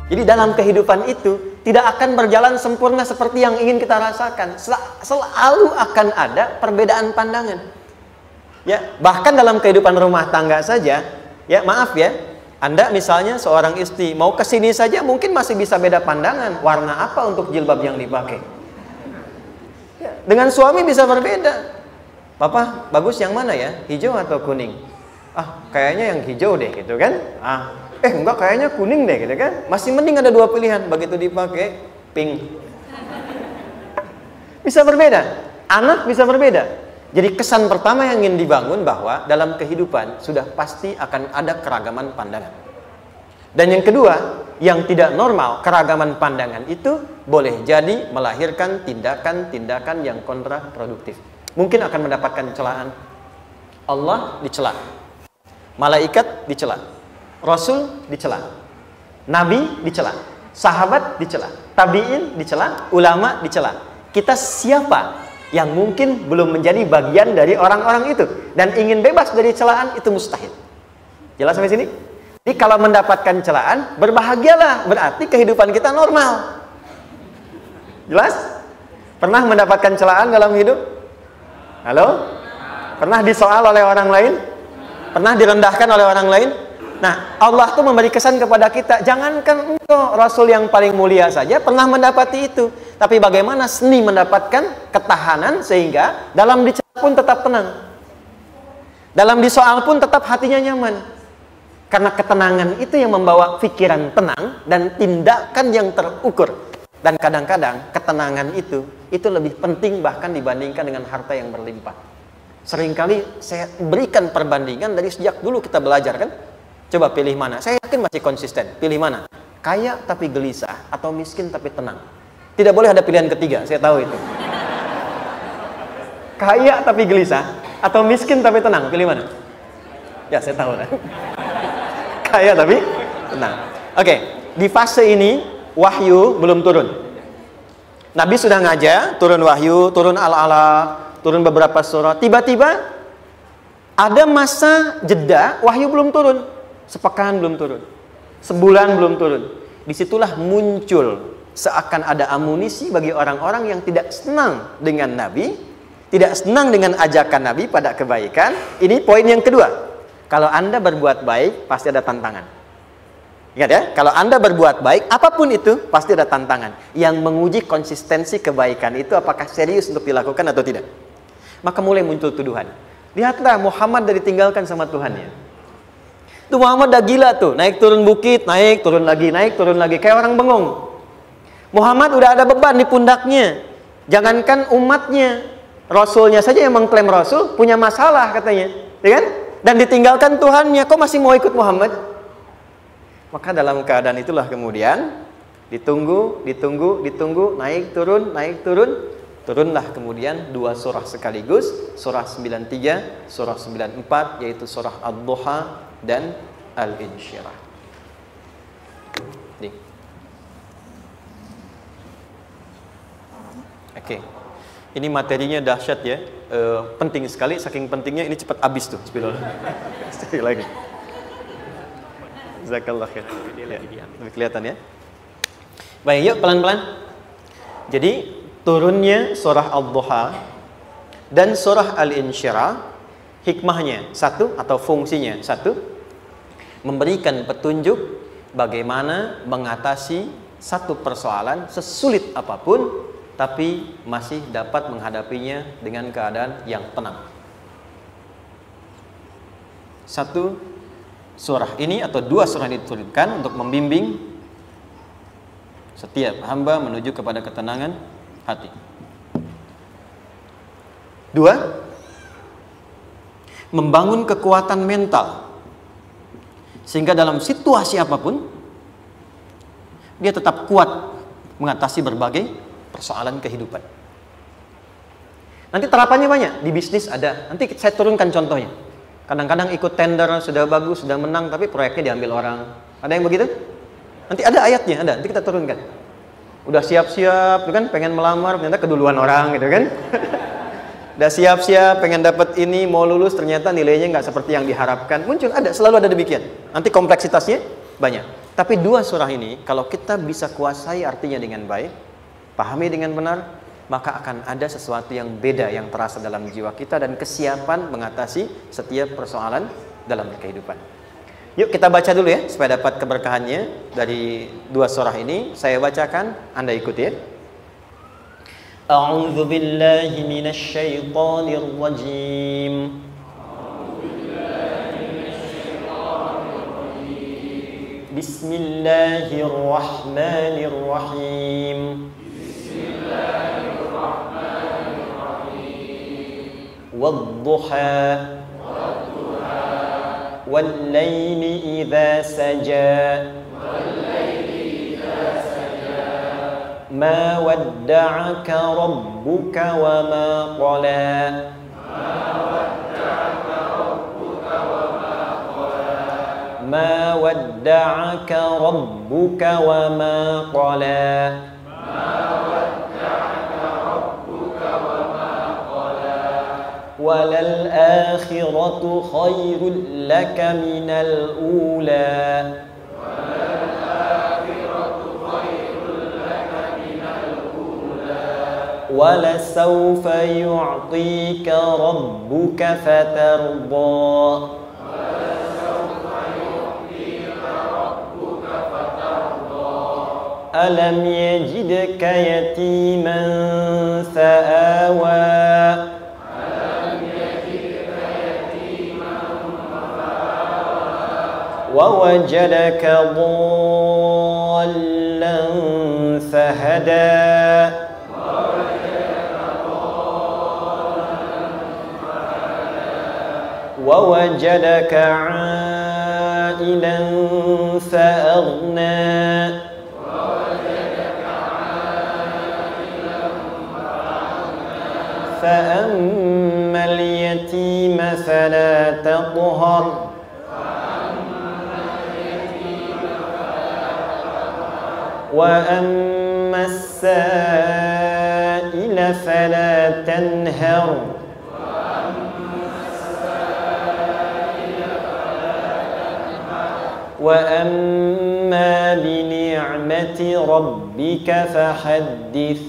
Jadi dalam kehidupan itu tidak akan berjalan sempurna seperti yang ingin kita rasakan. Selalu akan ada perbedaan pandangan. Ya, bahkan dalam kehidupan rumah tangga saja, ya maaf ya, Anda misalnya seorang istri mau ke sini saja mungkin masih bisa beda pandangan. Warna apa untuk jilbab yang dipakai? Ya, dengan suami bisa berbeda. Papa, bagus yang mana ya? Hijau atau kuning? Ah, kayaknya yang hijau deh gitu kan? Enggak, kayaknya kuning deh gitu kan? Masih mending ada dua pilihan. Begitu dipakai pink. Bisa berbeda. Anak bisa berbeda. Jadi kesan pertama yang ingin dibangun bahwa dalam kehidupan sudah pasti akan ada keragaman pandangan. Dan yang kedua, yang tidak normal, keragaman pandangan itu boleh jadi melahirkan tindakan-tindakan yang kontraproduktif. Mungkin akan mendapatkan celaan. Allah dicela, malaikat dicela, Rasul dicela, Nabi dicela, sahabat dicela, tabi'in dicela, ulama dicela. Kita siapa yang mungkin belum menjadi bagian dari orang-orang itu dan ingin bebas dari celaan? Itu mustahil. Jelas sampai sini? Jadi kalau mendapatkan celaan, berbahagialah, berarti kehidupan kita normal. Jelas? Pernah mendapatkan celaan dalam hidup? Halo? Pernah disoal oleh orang lain? Pernah direndahkan oleh orang lain? Nah, Allah tuh memberi kesan kepada kita, jangankan engkau, Rasul yang paling mulia saja pernah mendapati itu. Tapi bagaimana seni mendapatkan ketahanan sehingga dalam dicela pun tetap tenang. Dalam disoal pun tetap hatinya nyaman. Karena ketenangan itu yang membawa pikiran tenang dan tindakan yang terukur. Dan kadang-kadang ketenangan itu lebih penting bahkan dibandingkan dengan harta yang berlimpah. Seringkali saya berikan perbandingan dari sejak dulu kita belajar kan. Coba pilih mana? Saya yakin masih konsisten. Pilih mana? Kaya tapi gelisah atau miskin tapi tenang? Tidak boleh ada pilihan ketiga, saya tahu itu. Kaya tapi gelisah atau miskin tapi tenang? Pilih mana? Ya, saya tahu lah. Kaya tapi tenang. Oke, di fase ini wahyu belum turun. Nabi sudah ngajar, turun wahyu, turun al-alaq, turun beberapa surah. Tiba-tiba ada masa jeda, wahyu belum turun. Sepekan belum turun. Sebulan belum turun. Disitulah muncul seakan ada amunisi bagi orang-orang yang tidak senang dengan Nabi, tidak senang dengan ajakan Nabi pada kebaikan. Ini poin yang kedua. Kalau Anda berbuat baik, pasti ada tantangan. Ingat ya, kalau Anda berbuat baik, apapun itu, pasti ada tantangan. Yang menguji konsistensi kebaikan itu apakah serius untuk dilakukan atau tidak. Maka mulai muncul tuduhan. Lihatlah, Muhammad udah ditinggalkan sama Tuhannya. Tuh Muhammad udah gila tuh, naik turun bukit, naik turun lagi, kayak orang bengong. Muhammad udah ada beban di pundaknya. Jangankan umatnya, Rasulnya saja yang mengklaim Rasul, punya masalah katanya. Ya kan? Dan ditinggalkan Tuhannya, kok masih mau ikut Muhammad? Maka dalam keadaan itulah kemudian ditunggu, naik turun, turunlah kemudian dua surah sekaligus, surah 93, surah 94, yaitu surah Ad-Duha dan Al-Insyirah. Oke. Ini materinya dahsyat ya. Penting sekali, saking pentingnya ini cepat habis tuh. Sekali lagi. Jazakallah khair. Lebih kelihatan ya. Baik, yuk pelan-pelan. Jadi turunnya surah Ad-Duha dan surah Al-Insyirah, hikmahnya satu atau fungsinya satu, memberikan petunjuk bagaimana mengatasi satu persoalan sesulit apapun, tapi masih dapat menghadapinya dengan keadaan yang tenang. Satu surah ini atau dua surah ini diturunkan untuk membimbing setiap hamba menuju kepada ketenangan hati. Dua, membangun kekuatan mental sehingga dalam situasi apapun dia tetap kuat mengatasi berbagai persoalan kehidupan. Nanti terapannya banyak, di bisnis ada. Nanti saya turunkan contohnya. Kadang-kadang ikut tender, sudah bagus, sudah menang, tapi proyeknya diambil orang. Ada yang begitu? Nanti ada ayatnya, ada. Nanti kita turunkan. Udah siap-siap, kan pengen melamar, ternyata keduluan orang, gitu kan? Udah siap-siap, pengen dapat ini, mau lulus, ternyata nilainya nggak seperti yang diharapkan. Muncul, ada, selalu ada demikian. Nanti kompleksitasnya banyak. Tapi dua surah ini kalau kita bisa kuasai artinya dengan baik, pahami dengan benar, maka akan ada sesuatu yang beda yang terasa dalam jiwa kita dan kesiapan mengatasi setiap persoalan dalam kehidupan. Yuk kita baca dulu ya supaya dapat keberkahannya dari dua surah ini. Saya bacakan, Anda ikuti ya. A'udzu billahi minasy syaithanir rajim. Bismillahirrahmanirrahim. Wadduha wal-laili idza saja ma wadda'aka rabbuka wa ma qala ما ودعك ربك وما قلى وللآخرة خير لك من الأولى ولسوف يعطيك ربك فترضى ألم يجدك يتيما فآوى ووجدك ضالا فهدى ووجدك عائلا فأغنى فأما اليتيم فلا تقهر وأما السائل فلا تنهر وأما بنعمة ربك فحدث.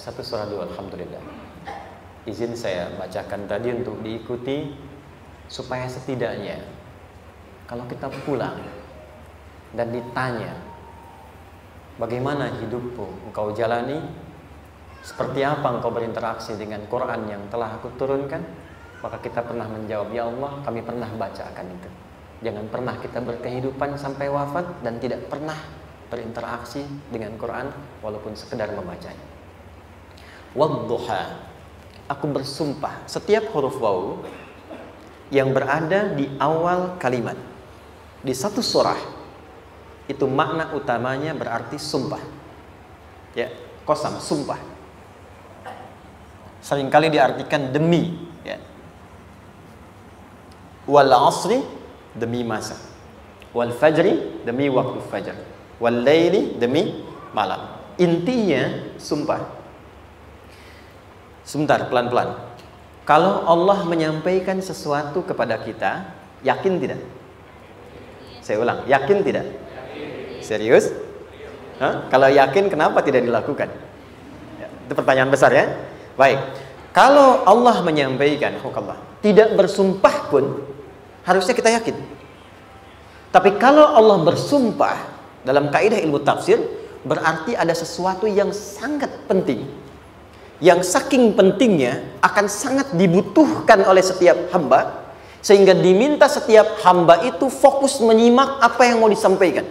Satu surah dua, alhamdulillah. Izin saya bacakan tadi untuk diikuti supaya setidaknya kalau kita pulang dan ditanya bagaimana hidupmu engkau jalani, seperti apa engkau berinteraksi dengan Quran yang telah aku turunkan, maka kita pernah menjawab, ya Allah kami pernah baca akan itu. Jangan pernah kita berkehidupan sampai wafat dan tidak pernah berinteraksi dengan Quran walaupun sekedar membacanya. Wadduha, aku bersumpah. Setiap huruf waw yang berada di awal kalimat di satu surah itu makna utamanya berarti sumpah. Ya, qasam, sumpah. Seringkali diartikan demi, ya. Wal asri, demi masa. Wal fajri, demi waktu fajar. Wal laili, demi malam. Intinya sumpah. Sebentar, pelan-pelan. Kalau Allah menyampaikan sesuatu kepada kita, yakin tidak? Saya ulang, yakin tidak? Serius? Hah? Kalau yakin, kenapa tidak dilakukan? Ya, itu pertanyaan besar ya. Baik. Kalau Allah menyampaikan, tidak bersumpah pun, harusnya kita yakin. Tapi kalau Allah bersumpah, dalam kaidah ilmu tafsir, berarti ada sesuatu yang sangat penting, yang saking pentingnya akan sangat dibutuhkan oleh setiap hamba, sehingga diminta setiap hamba itu fokus menyimak apa yang mau disampaikan.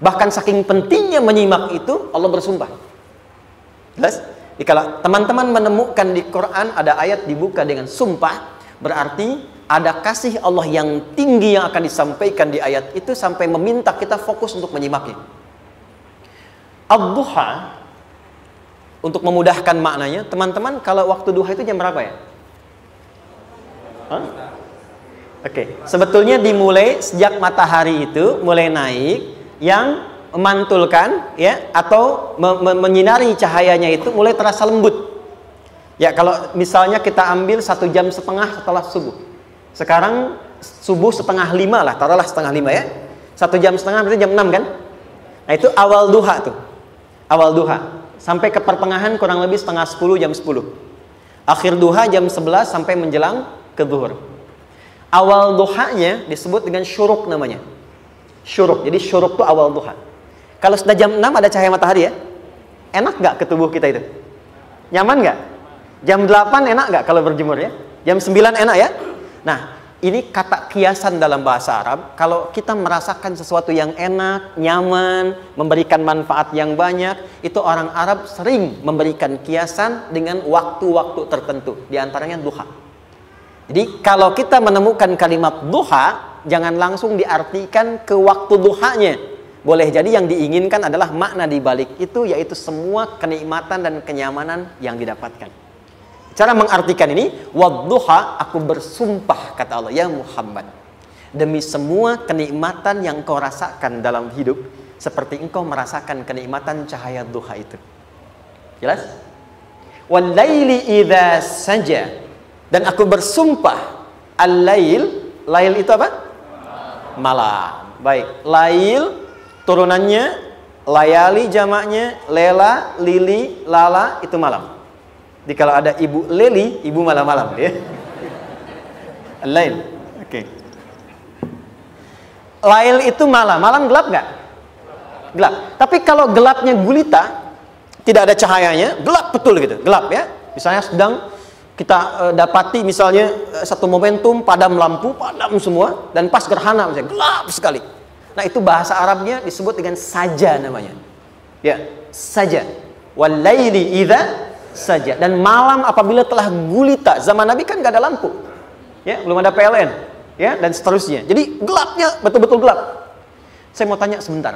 Bahkan saking pentingnya menyimak itu, Allah bersumpah. Jelas? Kalau teman-teman menemukan di Quran ada ayat dibuka dengan sumpah, berarti ada kasih Allah yang tinggi yang akan disampaikan di ayat itu sampai meminta kita fokus untuk menyimaknya. Ad-duha, untuk memudahkan maknanya, teman-teman kalau waktu duha itu jam berapa ya? Oke, sebetulnya dimulai sejak matahari itu mulai naik, yang memantulkan ya atau menyinari cahayanya itu mulai terasa lembut. Ya, kalau misalnya kita ambil 1,5 jam setelah subuh. Sekarang subuh 4:30 lah, taruhlah 4:30 ya. 1,5 jam berarti jam 6 kan? Nah, itu awal duha tuh. Awal duha. Sampai ke pertengahan kurang lebih 9:30, jam 10. Akhir duha jam 11 sampai menjelang ke zuhur. Awal duhanya disebut dengan syuruk namanya. Syuruk. Jadi syuruk itu awal duha. Kalau sudah jam 6 ada cahaya matahari ya. Enak nggak ke tubuh kita itu? Nyaman nggak? Jam 8 enak nggak kalau berjemur ya? Jam 9 enak ya? Nah, ini kata kiasan dalam bahasa Arab. Kalau kita merasakan sesuatu yang enak, nyaman, memberikan manfaat yang banyak, itu orang Arab sering memberikan kiasan dengan waktu-waktu tertentu. Di antaranya duha. Jadi kalau kita menemukan kalimat duha, jangan langsung diartikan ke waktu duhanya. Boleh jadi yang diinginkan adalah makna di balik itu, yaitu semua kenikmatan dan kenyamanan yang didapatkan. Cara mengartikan ini, wadduha, aku bersumpah, kata Allah, ya Muhammad, demi semua kenikmatan yang kau rasakan dalam hidup, seperti engkau merasakan kenikmatan cahaya duha itu. Jelas? Wal-laili idza saja, dan aku bersumpah, al-lail, lail itu apa? Malam. Baik, lail turunannya, layali jamaknya, lela, lili, lala, itu malam. Jadi kalau ada ibu leli, ibu malam-malam ya. Lail. Oke. Lail itu malam. Malam gelap nggak? Gelap. Tapi kalau gelapnya gulita, tidak ada cahayanya, gelap betul gitu. Gelap ya. Misalnya sedang kita dapati misalnya satu momentum padam lampu, padam semua, dan pas gerhana misalnya gelap sekali. Nah, itu bahasa Arabnya disebut dengan saja namanya. Ya, saja. Wal laili idza saja. Dan malam apabila telah gulita, zaman Nabi kan gak ada lampu ya, belum ada PLN ya, dan seterusnya, jadi gelapnya betul-betul gelap. Saya mau tanya sebentar,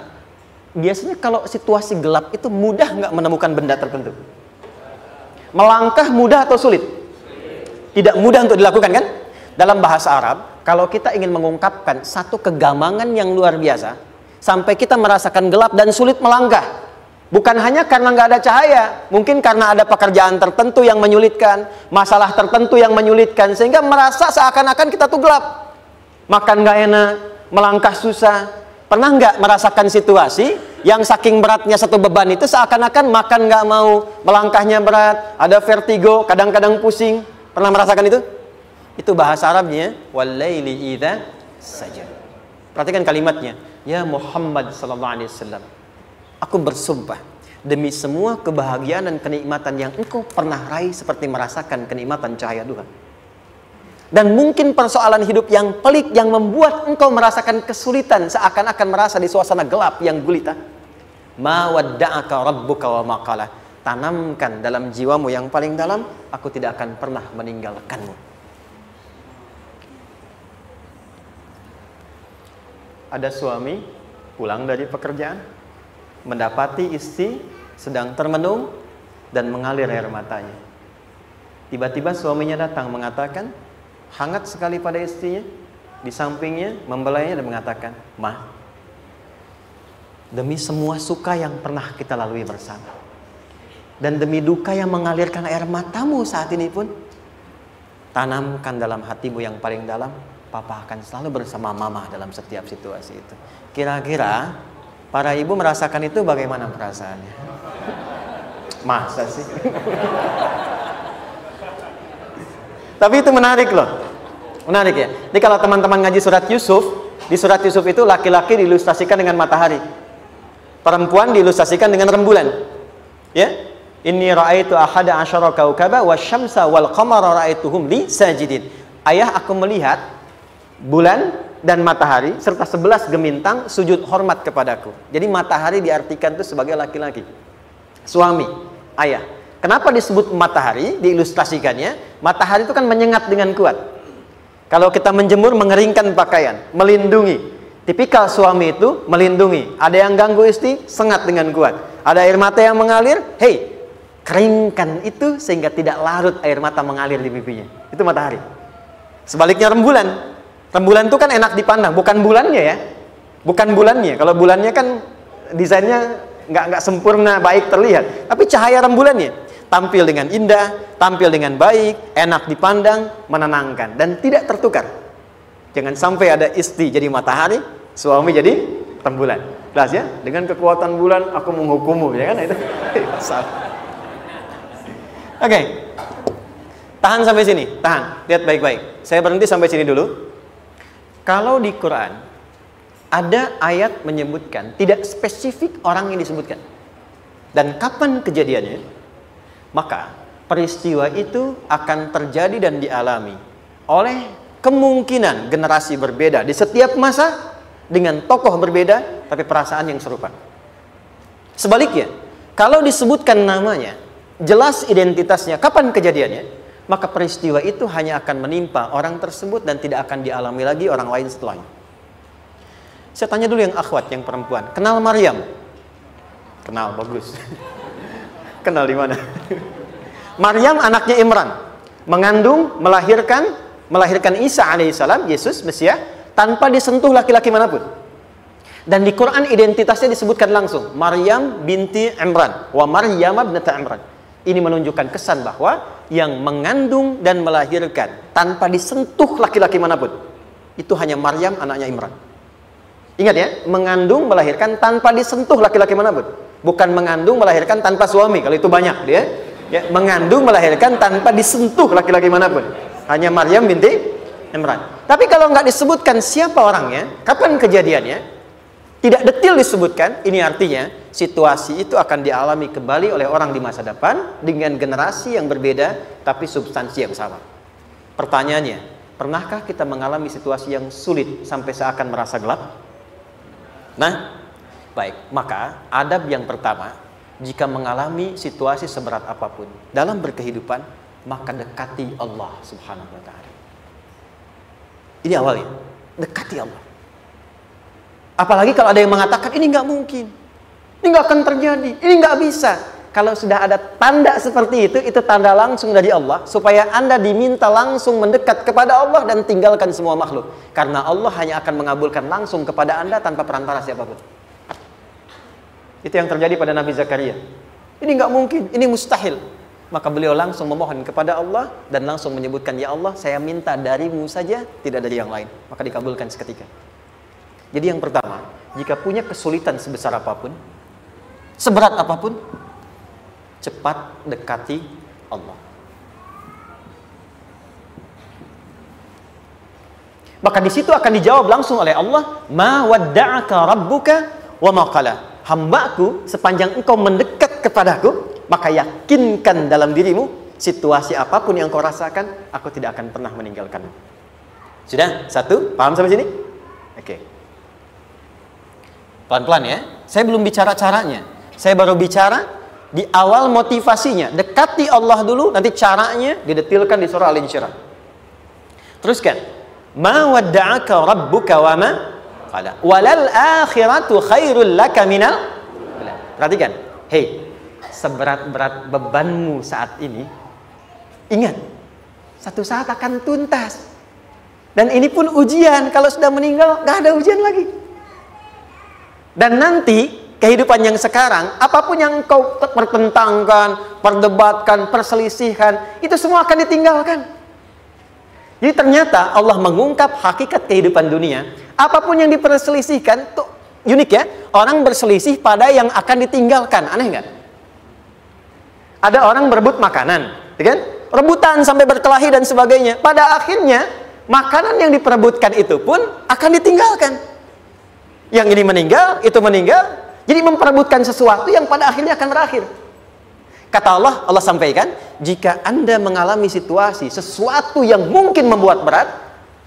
biasanya kalau situasi gelap itu mudah nggak menemukan benda tertentu? Melangkah mudah atau sulit? Tidak mudah untuk dilakukan kan? Dalam bahasa Arab, kalau kita ingin mengungkapkan satu kegamangan yang luar biasa, sampai kita merasakan gelap dan sulit melangkah, bukan hanya karena nggak ada cahaya, mungkin karena ada pekerjaan tertentu yang menyulitkan, masalah tertentu yang menyulitkan, sehingga merasa seakan-akan kita tuh gelap. Makan nggak enak, melangkah susah. Pernah nggak merasakan situasi yang saking beratnya satu beban itu seakan-akan makan nggak mau, melangkahnya berat, ada vertigo, kadang-kadang pusing. Pernah merasakan itu? Itu bahasa Arabnya, wal-laili idza saja. Perhatikan kalimatnya, ya Muhammad sallallahu alaihi wasallam, aku bersumpah demi semua kebahagiaan dan kenikmatan yang engkau pernah raih seperti merasakan kenikmatan cahaya duha. Dan mungkin persoalan hidup yang pelik yang membuat engkau merasakan kesulitan seakan-akan merasa di suasana gelap yang gulita. Ma wadda'aka rabbuka wa ma qala. Tanamkan dalam jiwamu yang paling dalam, aku tidak akan pernah meninggalkanmu. Ada suami pulang dari pekerjaan, mendapati istri sedang termenung dan mengalir air matanya. Tiba-tiba suaminya datang mengatakan, hangat sekali pada istrinya, di sampingnya membelainya dan mengatakan, "Ma, demi semua suka yang pernah kita lalui bersama, dan demi duka yang mengalirkan air matamu saat ini pun, tanamkan dalam hatimu yang paling dalam, Papa akan selalu bersama Mama dalam setiap situasi itu." Kira-kira para ibu merasakan itu bagaimana perasaannya? Masa sih? Tapi itu menarik loh. Menarik ya. Jadi kalau teman-teman ngaji surat Yusuf, di surat Yusuf itu laki-laki diilustrasikan dengan matahari, perempuan diilustrasikan dengan rembulan. Ya. Inni ra'aitu ahada asyara kaukaba wasyamsa wal qamara ra'aituhum li sajidin. Ayah, aku melihat bulan dan matahari serta 11 gemintang sujud hormat kepadaku. Jadi matahari diartikan itu sebagai laki-laki, suami, ayah. Kenapa disebut matahari? Diilustrasikannya, matahari itu kan menyengat dengan kuat. Kalau kita menjemur, mengeringkan pakaian, melindungi. Tipikal suami itu melindungi. Ada yang ganggu istri, sengat dengan kuat. Ada air mata yang mengalir, hei, keringkan itu sehingga tidak larut air mata mengalir di pipinya. Itu matahari. Sebaliknya rembulan. Rembulan itu kan enak dipandang, bukan bulannya ya, bukan bulannya. Kalau bulannya kan desainnya nggak sempurna, baik terlihat. Tapi cahaya rembulannya. tampil dengan indah, tampil dengan baik, enak dipandang, menenangkan, dan tidak tertukar. Jangan sampai ada istri jadi matahari, suami jadi rembulan. Jelas ya? Dengan kekuatan bulan aku menghukummu, ya kan? Itu salah. Oke. Tahan sampai sini, tahan. Lihat baik-baik. Saya berhenti sampai sini dulu. Kalau di Quran ada ayat menyebutkan, tidak spesifik orang yang disebutkan dan kapan kejadiannya, maka peristiwa itu akan terjadi dan dialami oleh kemungkinan generasi berbeda di setiap masa dengan tokoh berbeda tapi perasaan yang serupa. Sebaliknya, kalau disebutkan namanya, jelas identitasnya, kapan kejadiannya, maka peristiwa itu hanya akan menimpa orang tersebut dan tidak akan dialami lagi orang lain setelahnya. Saya tanya dulu yang akhwat, yang perempuan, kenal Maryam? Kenal, bagus. Kenal di mana? Maryam anaknya Imran, mengandung, melahirkan Isa alaihissalam, Yesus Mesias, tanpa disentuh laki-laki manapun. Dan di Quran identitasnya disebutkan langsung, Maryam binti Imran, wa Maryam ibnata Imran. Ini menunjukkan kesan bahwa yang mengandung dan melahirkan tanpa disentuh laki-laki manapun, itu hanya Maryam anaknya Imran. Ingat ya, mengandung melahirkan tanpa disentuh laki-laki manapun. Bukan mengandung melahirkan tanpa suami, kalau itu banyak dia. Ya, mengandung melahirkan tanpa disentuh laki-laki manapun. Hanya Maryam binti Imran. Tapi kalau nggak disebutkan siapa orangnya, kapan kejadiannya, tidak detail disebutkan, ini artinya situasi itu akan dialami kembali oleh orang di masa depan dengan generasi yang berbeda tapi substansi yang sama. Pertanyaannya, pernahkah kita mengalami situasi yang sulit sampai seakan merasa gelap? Nah, baik, maka adab yang pertama, jika mengalami situasi seberat apapun dalam berkehidupan, maka dekati Allah Subhanahu wa ta'ala. Ini awalnya, dekati Allah. Apalagi kalau ada yang mengatakan ini nggak mungkin, ini nggak akan terjadi, ini nggak bisa. Kalau sudah ada tanda seperti itu tanda langsung dari Allah, supaya Anda diminta langsung mendekat kepada Allah dan tinggalkan semua makhluk. Karena Allah hanya akan mengabulkan langsung kepada Anda tanpa perantara siapapun. Itu yang terjadi pada Nabi Zakaria. Ini nggak mungkin, ini mustahil. Maka beliau langsung memohon kepada Allah dan langsung menyebutkan, ya Allah, saya minta darimu saja, tidak dari yang lain. Maka dikabulkan seketika. Jadi yang pertama, jika punya kesulitan sebesar apapun, seberat apapun, cepat dekati Allah. Maka di situ akan dijawab langsung oleh Allah, ma wadda'aka rabbuka wa ma qala. Hambaku, sepanjang engkau mendekat kepadaku, maka yakinkan dalam dirimu, situasi apapun yang kau rasakan, aku tidak akan pernah meninggalkanmu. Sudah? Satu? Paham sampai sini? Oke. Pelan-pelan ya. Saya belum bicara caranya. Saya baru bicara di awal motivasinya. Dekati Allah dulu, nanti caranya didetilkan di surah Al-Insyirah. Teruskan. Ma wadda'aka rabbuka wa ma qala. Walal akhiratu khairul laka minal. Perhatikan. Hei, seberat-berat bebanmu saat ini, ingat, satu saat akan tuntas. Dan ini pun ujian. Kalau sudah meninggal, gak ada ujian lagi. Dan nanti kehidupan yang sekarang, apapun yang kau pertentangkan, perdebatkan, perselisihkan, itu semua akan ditinggalkan. Jadi ternyata Allah mengungkap hakikat kehidupan dunia. Apapun yang diperselisihkan, tuh unik ya. Orang berselisih pada yang akan ditinggalkan. Aneh nggak? Ada orang berebut makanan, ya kan? Rebutan sampai berkelahi dan sebagainya. Pada akhirnya makanan yang diperebutkan itu pun akan ditinggalkan. Yang ini meninggal, itu meninggal. Jadi memperebutkan sesuatu yang pada akhirnya akan berakhir. Kata Allah, Allah sampaikan, jika Anda mengalami situasi, sesuatu yang mungkin membuat berat,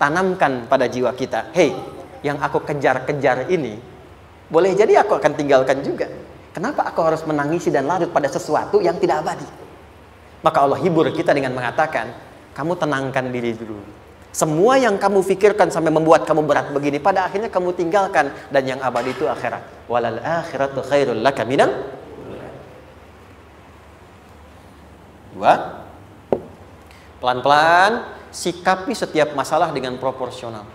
tanamkan pada jiwa kita, hei, yang aku kejar-kejar ini, boleh jadi aku akan tinggalkan juga. Kenapa aku harus menangisi dan larut pada sesuatu yang tidak abadi? Maka Allah hibur kita dengan mengatakan, kamu tenangkan diri dulu. Semua yang kamu pikirkan sampai membuat kamu berat begini, pada akhirnya kamu tinggalkan. Dan yang abadi itu akhirat. Walal akhiratu khairul laka minal. Dua, pelan-pelan sikapi setiap masalah dengan proporsional.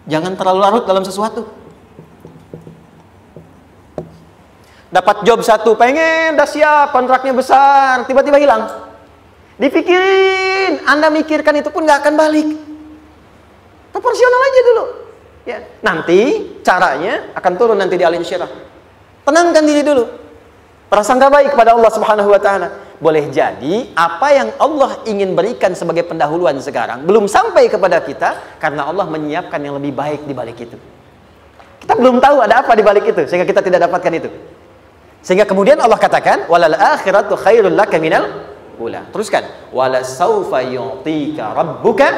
Jangan terlalu larut dalam sesuatu. Dapat job satu, pengen, udah siap, kontraknya besar, tiba-tiba hilang. Dipikirin, Anda mikirkan itu pun nggak akan balik. Proporsional aja dulu. Ya, nanti caranya akan turun nanti di alim syirah. Tenangkan diri dulu. Prasangka baik kepada Allah Subhanahu wa taala. Boleh jadi apa yang Allah ingin berikan sebagai pendahuluan sekarang belum sampai kepada kita karena Allah menyiapkan yang lebih baik di balik itu. Kita belum tahu ada apa di balik itu sehingga kita tidak dapatkan itu. Sehingga kemudian Allah katakan walal akhiratu khairul laka minal ula. Teruskan wala saufa yu'tika rabbuka.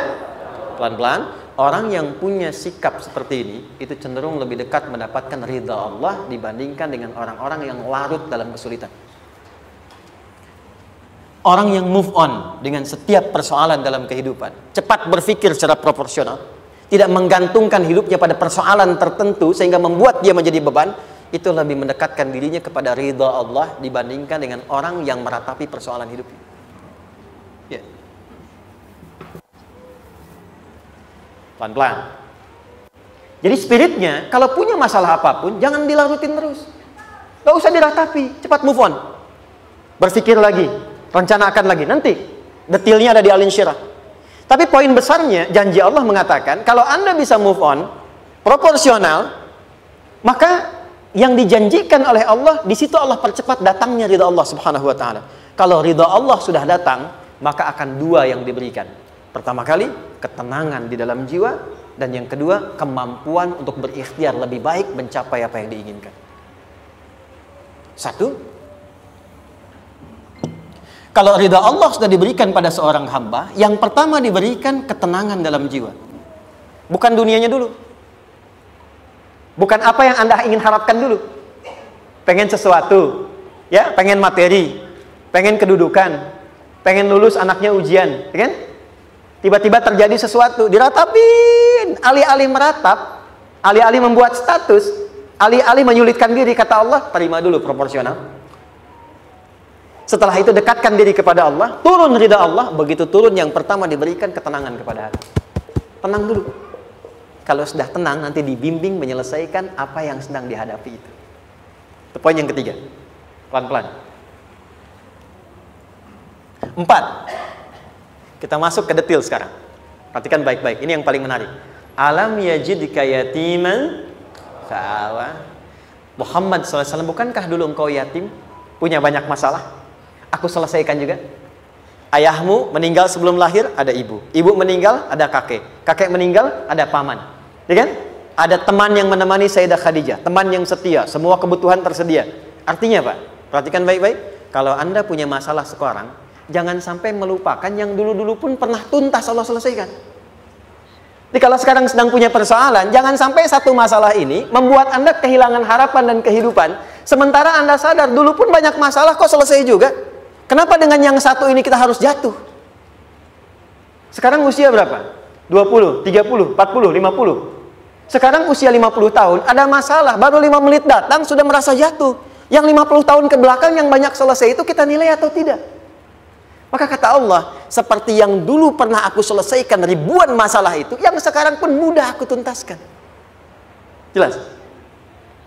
Pelan-pelan. Orang yang punya sikap seperti ini itu cenderung lebih dekat mendapatkan ridha Allah dibandingkan dengan orang-orang yang larut dalam kesulitan. Orang yang move on dengan setiap persoalan dalam kehidupan, cepat berpikir secara proporsional, tidak menggantungkan hidupnya pada persoalan tertentu sehingga membuat dia menjadi beban, itu lebih mendekatkan dirinya kepada ridha Allah dibandingkan dengan orang yang meratapi persoalan hidupnya. Ya. Pelan-pelan. Jadi spiritnya, kalau punya masalah apapun, jangan dilarutin terus. Gak usah diratapi, cepat move on. Berpikir lagi, rencanakan lagi. Nanti, detailnya ada di Al Insyirah. Tapi poin besarnya, janji Allah mengatakan, kalau Anda bisa move on, proporsional, maka yang dijanjikan oleh Allah, di situ Allah percepat datangnya ridha Allah Subhanahu wa ta'ala. Kalau ridha Allah sudah datang, maka akan dua yang diberikan. Pertama kali, ketenangan di dalam jiwa. Dan yang kedua, kemampuan untuk berikhtiar lebih baik mencapai apa yang diinginkan. Satu, kalau ridha Allah sudah diberikan pada seorang hamba, yang pertama diberikan ketenangan dalam jiwa. Bukan dunianya dulu. Bukan apa yang Anda ingin harapkan dulu. Pengen sesuatu, ya, pengen materi, pengen kedudukan, pengen lulus anaknya ujian, ya kan? Tiba-tiba terjadi sesuatu, diratapin, alih-alih meratap, alih-alih membuat status, alih-alih menyulitkan diri, kata Allah, terima dulu proporsional. Setelah itu dekatkan diri kepada Allah, turun ridha Allah, begitu turun yang pertama diberikan ketenangan kepada hati. Tenang dulu. Kalau sudah tenang, nanti dibimbing menyelesaikan apa yang sedang dihadapi itu. Itu poin yang ketiga. Pelan-pelan. 4. Kita masuk ke detail sekarang. Perhatikan baik-baik. Ini yang paling menarik. Alam yajidka yatiman fa'awa. Muhammad SAW, bukankah dulu engkau yatim? Punya banyak masalah? Aku selesaikan juga. Ayahmu meninggal sebelum lahir, ada ibu. Ibu meninggal, ada kakek. Kakek meninggal, ada paman. Ya kan? Ada teman yang menemani Sayyidah Khadijah. Teman yang setia. Semua kebutuhan tersedia. Artinya Pak, perhatikan baik-baik. Kalau Anda punya masalah sekarang, jangan sampai melupakan yang dulu-dulu pun pernah tuntas Allah selesaikan. Jadi kalau sekarang sedang punya persoalan, jangan sampai satu masalah ini membuat Anda kehilangan harapan dan kehidupan. Sementara Anda sadar, dulu pun banyak masalah kok selesai juga. Kenapa dengan yang satu ini kita harus jatuh? Sekarang usia berapa? 20, 30, 40, 50. Sekarang usia 50 tahun, ada masalah, baru 5 menit datang sudah merasa jatuh. Yang 50 tahun ke belakang yang banyak selesai itu kita nilai atau tidak? Maka kata Allah, seperti yang dulu pernah aku selesaikan ribuan masalah itu, yang sekarang pun mudah aku tuntaskan. Jelas?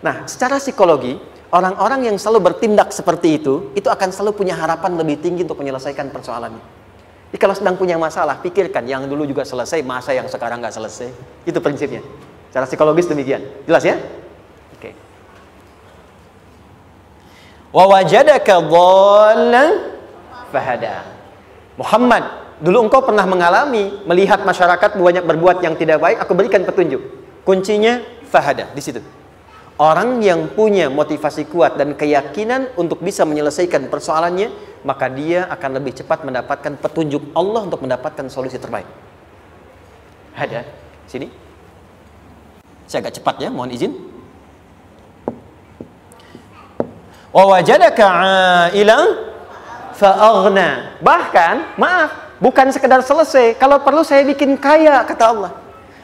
Nah, secara psikologi, orang-orang yang selalu bertindak seperti itu akan selalu punya harapan lebih tinggi untuk menyelesaikan persoalannya. Jadi kalau sedang punya masalah, pikirkan yang dulu juga selesai, masa yang sekarang nggak selesai. Itu prinsipnya. Secara psikologis demikian. Jelas ya? Oke. Wa wajadaka dhallan fahada. Muhammad, dulu engkau pernah mengalami melihat masyarakat banyak berbuat yang tidak baik, aku berikan petunjuk. Kuncinya fahada di situ. Orang yang punya motivasi kuat dan keyakinan untuk bisa menyelesaikan persoalannya, maka dia akan lebih cepat mendapatkan petunjuk Allah untuk mendapatkan solusi terbaik. Ada sini. Saya agak cepat ya, mohon izin. Wa wajadaka 'ailan fa'aghna. Bahkan, maaf, bukan sekedar selesai. Kalau perlu saya bikin kaya, kata Allah.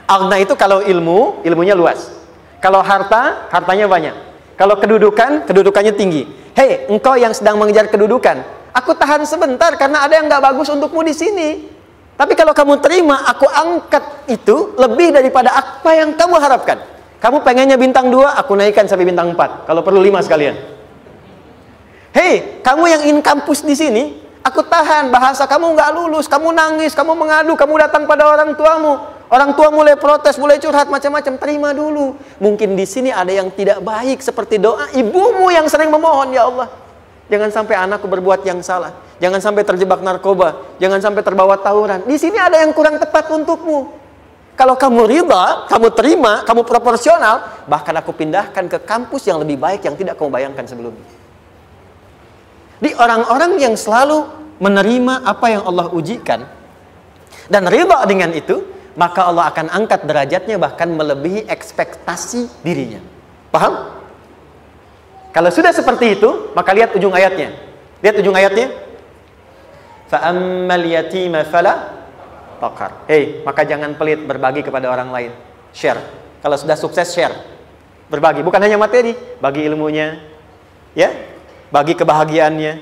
Aghna itu kalau ilmunya luas. Kalau harta, hartanya banyak. Kalau kedudukan, kedudukannya tinggi. Hei, engkau yang sedang mengejar kedudukan, aku tahan sebentar karena ada yang gak bagus untukmu di sini. Tapi kalau kamu terima, aku angkat itu lebih daripada apa yang kamu harapkan. Kamu pengennya bintang 2, aku naikkan sampai bintang 4. Kalau perlu 5 sekalian. Hei, kamu yang ingin kampus di sini, aku tahan, bahasa kamu nggak lulus, kamu nangis, kamu mengadu, kamu datang pada orang tuamu. Orang tua mulai protes, mulai curhat, macam-macam. Terima dulu. Mungkin di sini ada yang tidak baik, seperti doa ibumu yang sering memohon, ya Allah, jangan sampai anakku berbuat yang salah. Jangan sampai terjebak narkoba. Jangan sampai terbawa tawuran. Di sini ada yang kurang tepat untukmu. Kalau kamu ridha, kamu terima, kamu proporsional, bahkan aku pindahkan ke kampus yang lebih baik yang tidak kamu bayangkan sebelumnya. Di orang-orang yang selalu menerima apa yang Allah ujikan dan ridha dengan itu, maka Allah akan angkat derajatnya bahkan melebihi ekspektasi dirinya. Paham? Kalau sudah seperti itu, maka lihat ujung ayatnya. Lihat ujung ayatnya. Fa'ammal yatima fala taqhar. Hei, maka jangan pelit berbagi kepada orang lain. Share. Kalau sudah sukses, share. Berbagi, bukan hanya materi, bagi ilmunya, ya, bagi kebahagiaannya.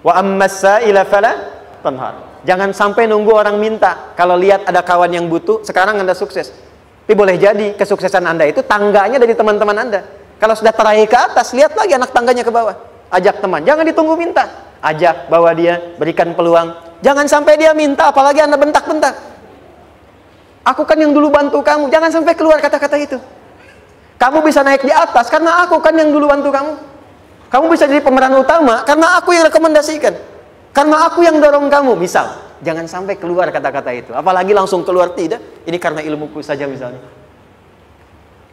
Wa ammas sa'ila fala tanhar. Jangan sampai nunggu orang minta. Kalau lihat ada kawan yang butuh, sekarang Anda sukses. Tapi boleh jadi kesuksesan Anda itu tangganya dari teman-teman Anda. Kalau sudah teraih ke atas, lihat lagi anak tangganya ke bawah. Ajak teman, jangan ditunggu minta. Ajak, bawa dia, berikan peluang. Jangan sampai dia minta, apalagi Anda bentak-bentak. Aku kan yang dulu bantu kamu. Jangan sampai keluar kata-kata itu. Kamu bisa naik di atas karena aku kan yang dulu bantu kamu. Kamu bisa jadi pemeran utama karena aku yang rekomendasikan. Karena aku yang dorong kamu. Misal, jangan sampai keluar kata-kata itu. Apalagi langsung keluar, tidak. Ini karena ilmuku saja misalnya.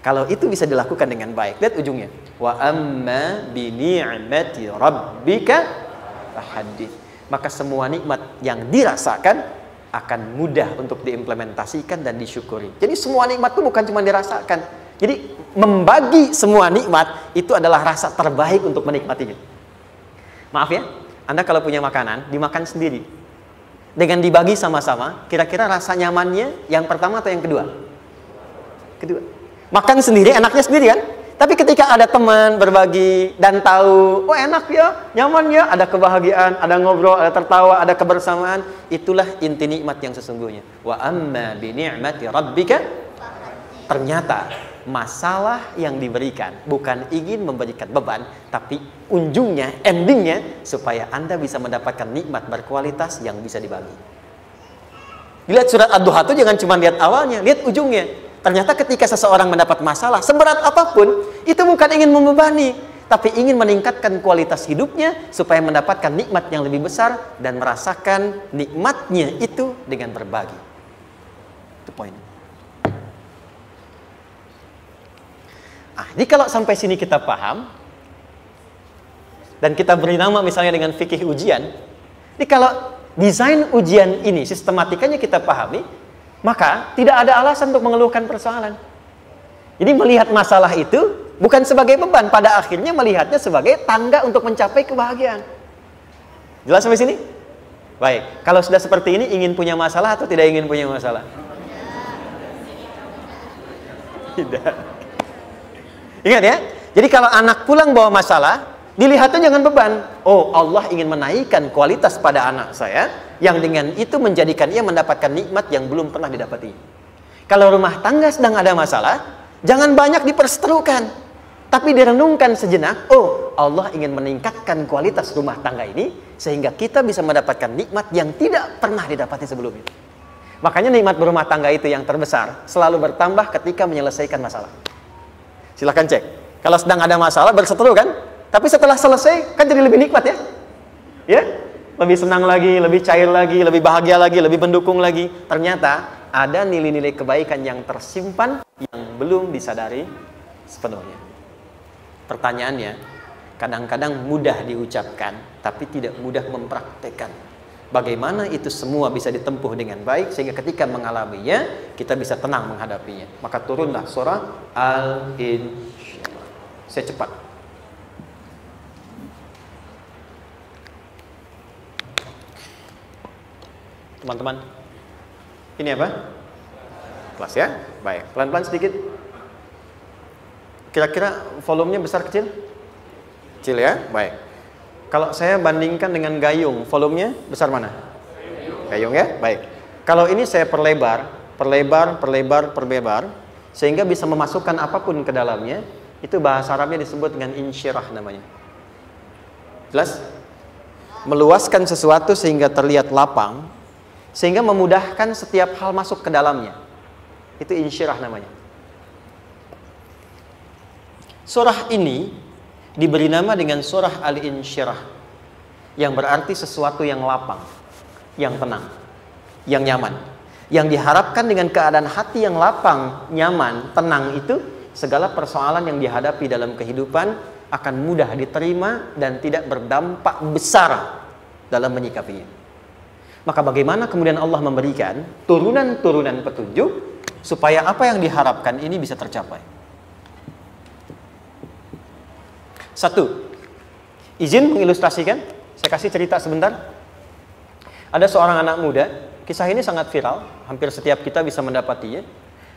Kalau itu bisa dilakukan dengan baik. Lihat ujungnya. Wa amma bi ni'mati rabbika fahaddits. Maka semua nikmat yang dirasakan akan mudah untuk diimplementasikan dan disyukuri. Jadi semua nikmat itu bukan cuma dirasakan. Jadi membagi semua nikmat itu adalah rasa terbaik untuk menikmatinya. Maaf ya, Anda kalau punya makanan, dimakan sendiri. Dengan dibagi sama-sama, kira-kira rasa nyamannya yang pertama atau yang kedua? Kedua. Makan sendiri, enaknya sendiri kan? Tapi ketika ada teman berbagi dan tahu, oh enak ya, nyaman ya, ada kebahagiaan, ada ngobrol, ada tertawa, ada kebersamaan, itulah inti nikmat yang sesungguhnya. Wa amma bi ni'mati rabbika. Ternyata masalah yang diberikan bukan ingin memberikan beban, tapi ujungnya, endingnya supaya Anda bisa mendapatkan nikmat berkualitas yang bisa dibagi. Lihat surat Ad-Duha itu jangan cuma lihat awalnya, lihat ujungnya. Ternyata ketika seseorang mendapat masalah, seberat apapun, itu bukan ingin membebani, tapi ingin meningkatkan kualitas hidupnya supaya mendapatkan nikmat yang lebih besar dan merasakan nikmatnya itu dengan berbagi. Itu poinnya. Jadi kalau sampai sini kita paham, dan kita beri nama misalnya dengan fikih ujian, jadi kalau desain ujian ini, sistematikanya kita pahami, maka tidak ada alasan untuk mengeluhkan persoalan. Jadi melihat masalah itu bukan sebagai beban, pada akhirnya melihatnya sebagai tangga untuk mencapai kebahagiaan. Jelas sampai sini? Baik, kalau sudah seperti ini, ingin punya masalah atau tidak ingin punya masalah? Tidak. Ingat ya, jadi kalau anak pulang bawa masalah, dilihatnya jangan beban. Oh, Allah ingin menaikkan kualitas pada anak saya, yang dengan itu menjadikan ia mendapatkan nikmat yang belum pernah didapati. Kalau rumah tangga sedang ada masalah, jangan banyak diperseterukan, tapi direnungkan sejenak. Oh, Allah ingin meningkatkan kualitas rumah tangga ini, sehingga kita bisa mendapatkan nikmat yang tidak pernah didapati sebelumnya. Makanya nikmat berumah tangga itu yang terbesar, selalu bertambah ketika menyelesaikan masalah. Silahkan cek. Kalau sedang ada masalah, berseteru kan? Tapi setelah selesai, kan jadi lebih nikmat ya? Ya? Lebih senang lagi, lebih cair lagi, lebih bahagia lagi, lebih mendukung lagi. Ternyata ada nilai-nilai kebaikan yang tersimpan yang belum disadari sepenuhnya. Pertanyaannya, kadang-kadang mudah diucapkan, tapi tidak mudah mempraktekkan. Bagaimana itu semua bisa ditempuh dengan baik, sehingga ketika mengalaminya, kita bisa tenang menghadapinya. Maka turunlah surah Al-Insyirah. Saya cepat. Teman-teman, ini apa? Kelas ya? Baik, pelan-pelan sedikit. Kira-kira volumenya besar kecil? Kecil ya? Baik. Kalau saya bandingkan dengan gayung, volumenya besar mana? Gayung ya? Baik. Kalau ini saya perlebar, sehingga bisa memasukkan apapun ke dalamnya, itu bahasa Arabnya disebut dengan insyirah namanya. Jelas? Meluaskan sesuatu sehingga terlihat lapang, sehingga memudahkan setiap hal masuk ke dalamnya. Itu insyirah namanya. Surah ini diberi nama dengan surah Al-Insyirah, yang berarti sesuatu yang lapang, yang tenang, yang nyaman. Yang diharapkan dengan keadaan hati yang lapang, nyaman, tenang itu, segala persoalan yang dihadapi dalam kehidupan akan mudah diterima dan tidak berdampak besar dalam menyikapinya. Maka bagaimana kemudian Allah memberikan turunan-turunan petunjuk supaya apa yang diharapkan ini bisa tercapai? Satu, izin mengilustrasikan. Saya kasih cerita sebentar. Ada seorang anak muda, kisah ini sangat viral, hampir setiap kita bisa mendapatinya.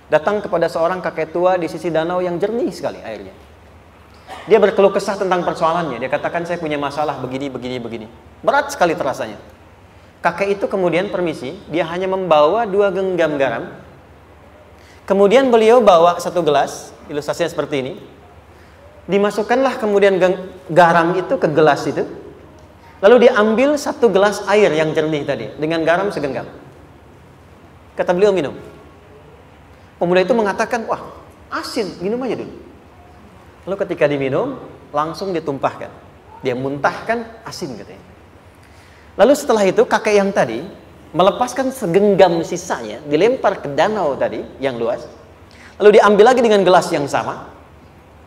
Datang kepada seorang kakek tua di sisi danau yang jernih sekali airnya. Dia berkeluh kesah tentang persoalannya. Dia katakan, saya punya masalah begini. Berat sekali terasanya. Kakek itu kemudian permisi, dia hanya membawa 2 genggam garam. Kemudian beliau bawa 1 gelas, ilustrasinya seperti ini. Dimasukkanlah kemudian garam itu ke gelas itu. Lalu diambil 1 gelas air yang jernih tadi, dengan garam segenggam. Kata beliau, minum. Pemuda itu mengatakan, wah asin, minum aja dulu. Lalu ketika diminum, langsung ditumpahkan. Dia muntahkan asin katanya. Lalu setelah itu kakek yang tadi melepaskan segenggam sisanya, dilempar ke danau tadi yang luas. Lalu diambil lagi dengan gelas yang sama.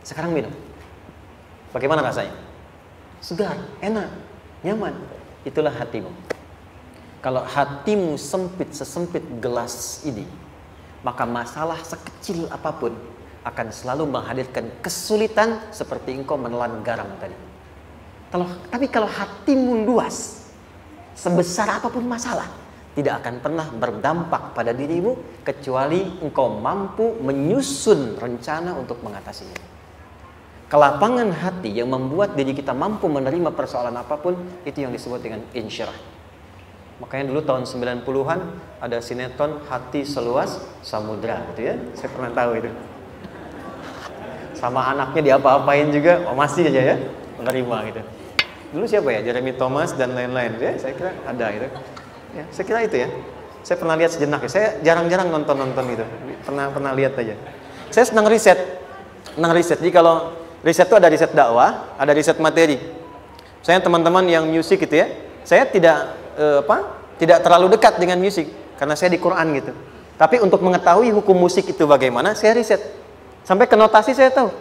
Sekarang minum. Bagaimana rasanya? Segar, enak, nyaman. Itulah hatimu. Kalau hatimu sempit sesempit gelas ini, maka masalah sekecil apapun akan selalu menghadirkan kesulitan seperti engkau menelan garam tadi. Tapi kalau hatimu luas, sebesar apapun masalah, tidak akan pernah berdampak pada dirimu kecuali engkau mampu menyusun rencana untuk mengatasinya. Kelapangan hati yang membuat diri kita mampu menerima persoalan apapun, itu yang disebut dengan insyirah. Makanya dulu tahun 90-an ada sinetron Hati Seluas Samudra gitu ya. Saya pernah tahu itu. Sama anaknya diapa-apain juga, oh masih aja ya menerima gitu. Dulu siapa ya? Jeremy Thomas dan lain-lain ya. Saya kira ada gitu. Ya, saya kira itu ya. Saya pernah lihat sejenak ya. Saya jarang-jarang nonton itu. Pernah lihat aja. Saya senang riset. Jadi kalau riset itu ada riset dakwah, ada riset materi. Saya teman-teman yang musik gitu ya. Saya tidak terlalu dekat dengan musik karena saya di Quran gitu. Tapi untuk mengetahui hukum musik itu bagaimana, saya riset. Sampai ke notasi saya tahu.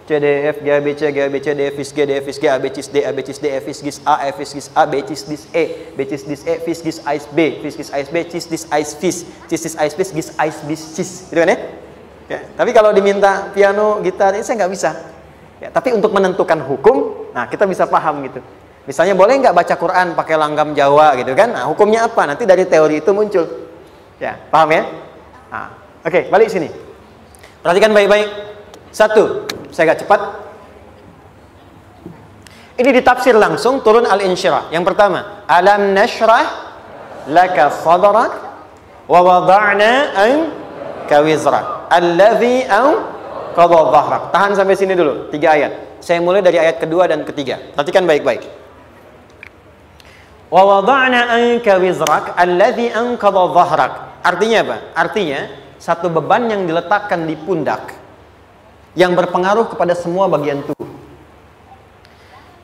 C, D, F, G, A, B, C, G, A, B, C, D, F, G, D, F, G, A, B, C, D, A, B, C, D, F, G, A, F, G, A, B, C, D, E, B, C, D, E, F, G, Ais, B, F, G, Ais, B, C, D, Ais, Fis, C, D, Ais, Fis, G, Ais, Bis, Cis. Gitu kan ya? Ya? Tapi kalau diminta piano, gitar, ini saya nggak bisa. Ya, tapi untuk menentukan hukum, nah kita bisa paham gitu. Misalnya boleh nggak baca Quran pakai langgam Jawa gitu kan? Nah hukumnya apa? Nanti dari teori itu muncul. Ya, paham ya? Nah, oke, balik sini. Perhatikan baik-baik. 1, saya agak cepat. Ini ditafsir langsung turun Al-Insyirah. Yang pertama, alam nashrah laka sadrak wa wada'na anka wizrak alladhi anqadha dhahrak. Tahan sampai sini dulu, 3 ayat. Saya mulai dari ayat kedua dan ketiga. Perhatikan baik-baik. Wa wada'na anka wizrak alladhi anqadha dhahrak. Artinya apa? Artinya satu beban yang diletakkan di pundak yang berpengaruh kepada semua bagian tubuh.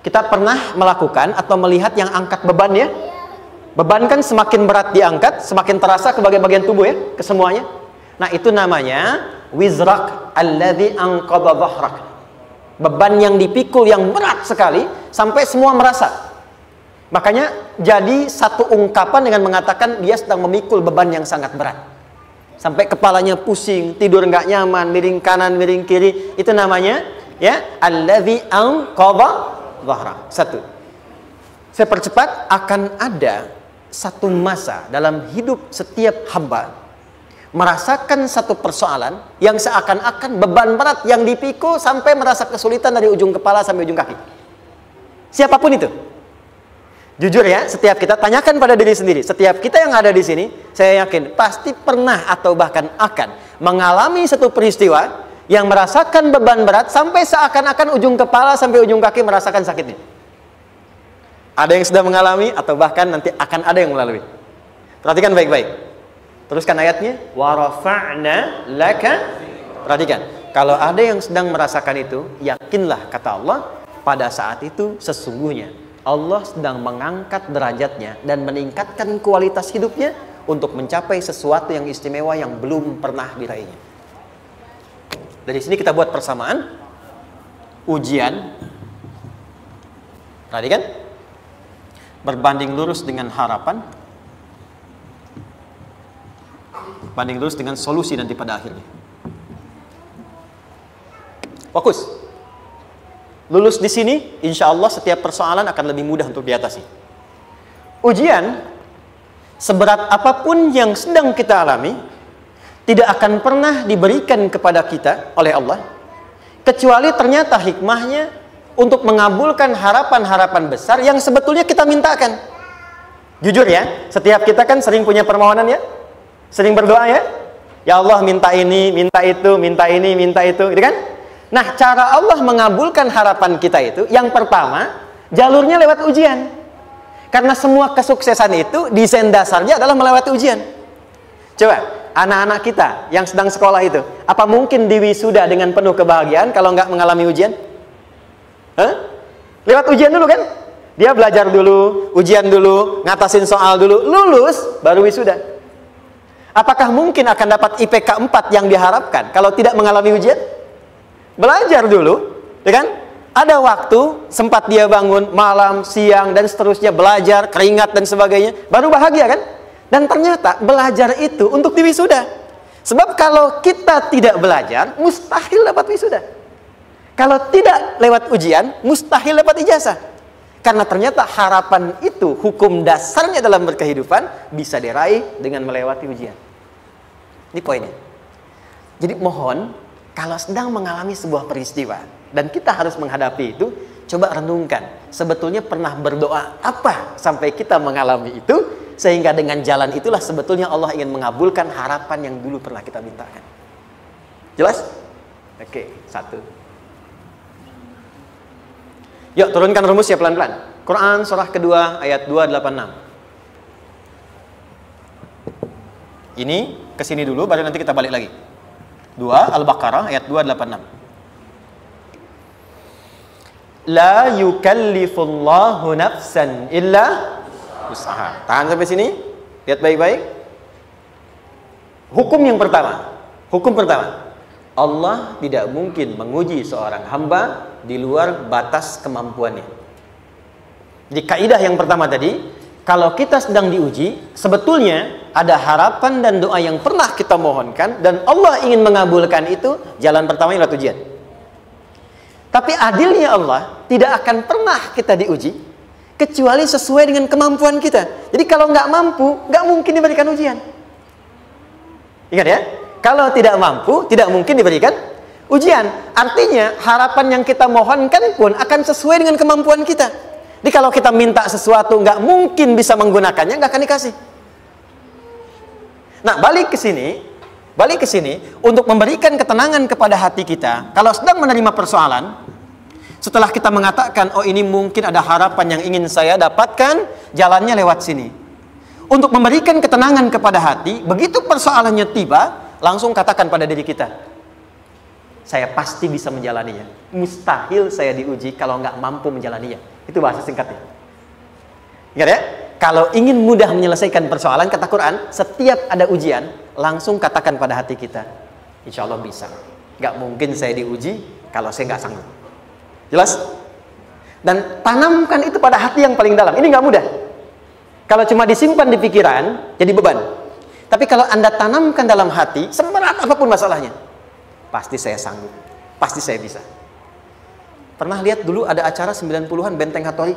Kita pernah melakukan atau melihat yang angkat beban ya? Beban kan semakin berat diangkat, semakin terasa ke bagian-bagian tubuh ya, ke semuanya. Nah, itu namanya wizrak alladzi anqadha dhahrak. Beban yang dipikul yang berat sekali sampai semua merasa. Makanya jadi satu ungkapan dengan mengatakan dia sedang memikul beban yang sangat berat. Sampai kepalanya pusing, tidur nggak nyaman, miring kanan, miring kiri. Itu namanya ya alladzi anqadha dhahrak. 1. Saya percepat, akan ada satu masa dalam hidup setiap hamba merasakan satu persoalan yang seakan-akan beban berat yang dipikul sampai merasa kesulitan dari ujung kepala sampai ujung kaki. Siapapun itu. Jujur ya, setiap kita tanyakan pada diri sendiri. Setiap kita yang ada di sini, saya yakin pasti pernah atau bahkan akan mengalami satu peristiwa yang merasakan beban berat sampai seakan-akan ujung kepala sampai ujung kaki merasakan sakitnya. Ada yang sudah mengalami atau bahkan nanti akan ada yang melalui. Perhatikan baik-baik. Teruskan ayatnya. Wa rafa'na laka. Perhatikan. Kalau ada yang sedang merasakan itu, yakinlah kata Allah, pada saat itu sesungguhnya Allah sedang mengangkat derajatnya dan meningkatkan kualitas hidupnya untuk mencapai sesuatu yang istimewa yang belum pernah diraihnya. Dari sini kita buat persamaan. Ujian, perhatikan, berbanding lurus dengan harapan, banding lurus dengan solusi nanti pada akhirnya. Fokus. Lulus di sini, insya Allah setiap persoalan akan lebih mudah untuk diatasi. Ujian, seberat apapun yang sedang kita alami, tidak akan pernah diberikan kepada kita oleh Allah, kecuali ternyata hikmahnya untuk mengabulkan harapan-harapan besar yang sebetulnya kita mintakan. Jujur ya, setiap kita kan sering punya permohonan ya, sering berdoa ya. Ya Allah minta ini, minta itu, minta ini, minta itu, gitu kan? Nah, cara Allah mengabulkan harapan kita itu, yang pertama, jalurnya lewat ujian. Karena semua kesuksesan itu, desain dasarnya adalah melewati ujian. Coba, anak-anak kita yang sedang sekolah itu, apa mungkin diwisuda dengan penuh kebahagiaan kalau nggak mengalami ujian? Hah? Lewat ujian dulu kan? Dia belajar dulu, ujian dulu, ngatasin soal dulu, lulus, baru wisuda. Apakah mungkin akan dapat IPK 4 yang diharapkan kalau tidak mengalami ujian? Belajar dulu, ya kan? Ada waktu, sempat dia bangun malam, siang, dan seterusnya, belajar, keringat, dan sebagainya, baru bahagia kan? Dan ternyata belajar itu untuk diwisuda. Sebab kalau kita tidak belajar, mustahil dapat wisuda. Kalau tidak lewat ujian, mustahil dapat ijazah. Karena ternyata harapan itu, hukum dasarnya dalam berkehidupan, bisa diraih dengan melewati ujian. Ini poinnya. Jadi mohon, kalau sedang mengalami sebuah peristiwa dan kita harus menghadapi itu, coba renungkan, sebetulnya pernah berdoa apa sampai kita mengalami itu, sehingga dengan jalan itulah sebetulnya Allah ingin mengabulkan harapan yang dulu pernah kita mintakan. Jelas? Oke, satu. Yuk turunkan rumusnya pelan-pelan. Quran surah kedua ayat 286. Ini kesini dulu, baru nanti kita balik lagi. 2 Al-Baqarah ayat 286. La yukallifullahu nafsan illa usaha. Tahan sampai sini. Lihat baik-baik. Hukum yang pertama. Hukum pertama. Allah tidak mungkin menguji seorang hamba di luar batas kemampuannya. Di kaidah yang pertama tadi, kalau kita sedang diuji, sebetulnya ada harapan dan doa yang pernah kita mohonkan dan Allah ingin mengabulkan itu, jalan pertama adalah ujian. Tapi adilnya Allah, tidak akan pernah kita diuji kecuali sesuai dengan kemampuan kita. Jadi kalau nggak mampu, nggak mungkin diberikan ujian. Ingat ya, kalau tidak mampu, tidak mungkin diberikan ujian. Artinya harapan yang kita mohonkan pun akan sesuai dengan kemampuan kita. Jadi kalau kita minta sesuatu nggak mungkin bisa menggunakannya, nggak akan dikasih. Nah, balik ke sini untuk memberikan ketenangan kepada hati kita. Kalau sedang menerima persoalan, setelah kita mengatakan, oh ini mungkin ada harapan yang ingin saya dapatkan, jalannya lewat sini. Untuk memberikan ketenangan kepada hati, begitu persoalannya tiba, langsung katakan pada diri kita, saya pasti bisa menjalaninya. Mustahil saya diuji kalau nggak mampu menjalaninya. Itu bahasa singkatnya. Ingat ya? Kalau ingin mudah menyelesaikan persoalan, kata Quran, setiap ada ujian, langsung katakan pada hati kita, insya Allah bisa. Gak mungkin saya diuji kalau saya nggak sanggup. Jelas? Dan tanamkan itu pada hati yang paling dalam. Ini nggak mudah. Kalau cuma disimpan di pikiran, jadi beban. Tapi kalau Anda tanamkan dalam hati, seberat apapun masalahnya, pasti saya sanggup. Pasti saya bisa. Pernah lihat dulu ada acara 90-an Benteng Hattori?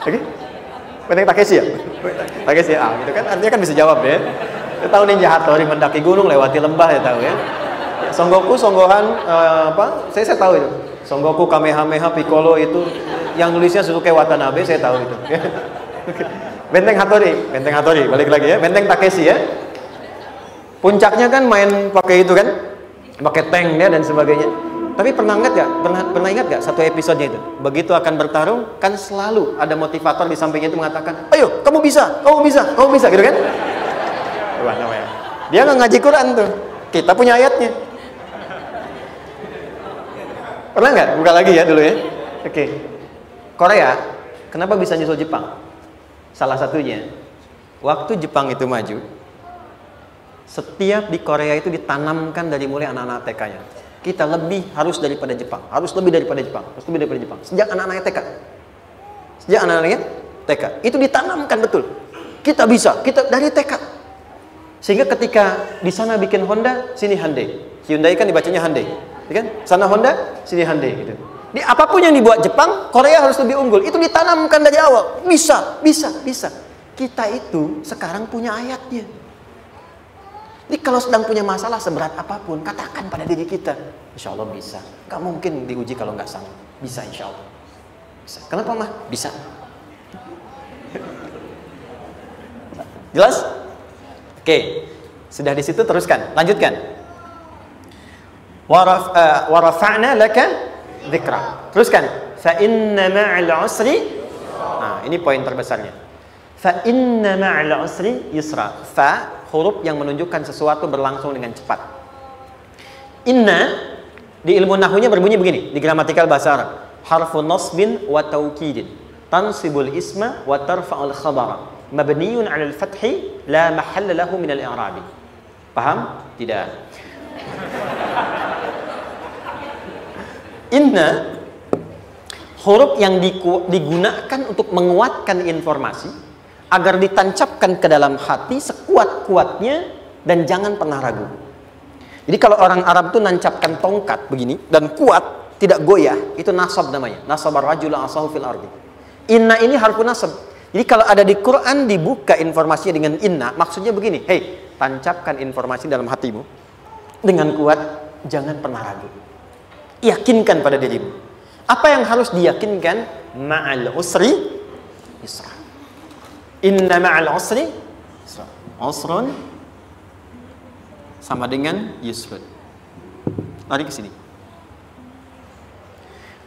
Oke? Benteng Takeshi ya? Takeshi ya? Gitu kan? Artinya kan bisa jawab ya. Saya tahu Ninja Hattori mendaki gunung, lewati lembah ya tahu ya. Son Goku, Son Gohan, apa? Saya tahu itu. Son Goku, Kamehameha, Piccolo itu yang nulisnya Suzuki Watanabe, saya tahu itu. Benteng Hattori, balik lagi ya. Benteng Takeshi ya. Puncaknya kan main pakai itu kan, pakai tank ya dan sebagainya. Tapi pernah ingat gak? Pernah ingat gak satu episodenya itu? Begitu akan bertarung, kan selalu ada motivator di sampingnya itu mengatakan, ayo, kamu bisa, kamu bisa, kamu bisa, gitu kan? Wah, namanya. Dia nggak ngaji Quran tuh. Kita punya ayatnya. Pernah nggak? Buka lagi ya dulu ya. Oke. Korea, kenapa bisa nyusul Jepang? Salah satunya, waktu Jepang itu maju, setiap di Korea itu ditanamkan dari mulai anak-anak TK-nya. Kita lebih harus daripada Jepang, harus lebih daripada Jepang, harus lebih daripada Jepang. Sejak anak-anaknya TK, sejak anak-anaknya TK, itu ditanamkan betul. Kita bisa, kita dari TK. Sehingga ketika di sana bikin Honda, sini Hyundai. Hyundai kan dibacanya Hyundai, kan? Sana Honda, sini Hyundai, gitu. Di apapun yang dibuat Jepang, Korea harus lebih unggul. Itu ditanamkan dari awal. Bisa, bisa, bisa. Kita itu sekarang punya ayatnya. Jadi kalau sedang punya masalah seberat apapun, katakan pada diri kita, insya Allah bisa. Gak mungkin diuji kalau nggak sanggup. Bisa insya Allah. Bisa. Kenapa mah? Bisa. Jelas? Oke. Sudah di situ teruskan. Lanjutkan. Warafa'na laka dzikra. Teruskan. Fa inna ma'al usri. Nah, ini poin terbesarnya. Fa inna ma'al usri yusra. Fa huruf yang menunjukkan sesuatu berlangsung dengan cepat. Inna di ilmu nahwunya berbunyi begini, di gramatikal bahasa Arab. Harfun nasbin wa taukidin. Tansibul isma wa tarfa'ul khabara. Mabniyun 'alal fathi la mahalla lahu min al-i'rabi. Paham? Tidak. Inna huruf yang digunakan untuk menguatkan informasi agar ditancapkan ke dalam hati sekuat-kuatnya dan jangan pernah ragu. Jadi kalau orang Arab itu nancapkan tongkat begini dan kuat, tidak goyah, itu nasab namanya. Nasabar rajul asahu fil ardi. Inna ini harfun nasab. Jadi kalau ada di Quran dibuka informasinya dengan inna, maksudnya begini, hei, tancapkan informasi dalam hatimu dengan kuat, jangan pernah ragu. Yakinkan pada dirimu. Apa yang harus diyakinkan? Ma'al usri yusra. Inna ma'al usri yusra. Usrun sama dengan yusrun. Lari ke sini.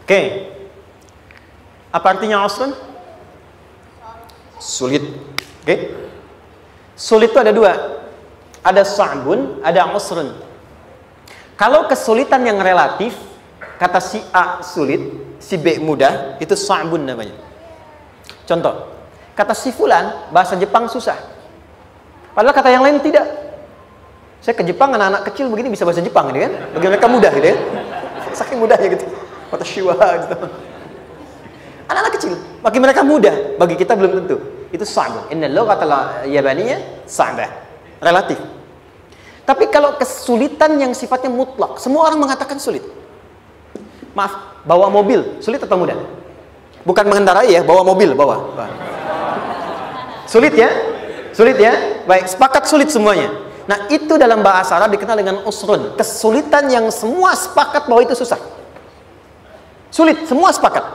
Oke. Apa artinya usrun? Sulit. Oke. Sulit itu ada dua. Ada sa'bun, ada usrun. Kalau kesulitan yang relatif, kata si A sulit, si B mudah, itu sa'bun namanya. Contoh, kata si fulan, bahasa Jepang susah. Padahal kata yang lain tidak. Saya ke Jepang, anak-anak kecil begini bisa bahasa Jepang, gitu kan? Bagi mereka mudah, gitu kan? Saking mudahnya gitu. Kata shiwa, gitu. Anak-anak kecil, bagi mereka mudah, bagi kita belum tentu. Itu sa'bun. Inna lughatal yabaniyya sa'bah. Relatif. Tapi kalau kesulitan yang sifatnya mutlak, semua orang mengatakan sulit. Maaf, bawa mobil, sulit atau mudah? Bukan mengendarai ya, bawa mobil, bawa. Sulit ya? Sulit ya? Baik, sepakat sulit semuanya. Nah, itu dalam bahasa Arab dikenal dengan usrun. Kesulitan yang semua sepakat bahwa itu susah. Sulit, semua sepakat.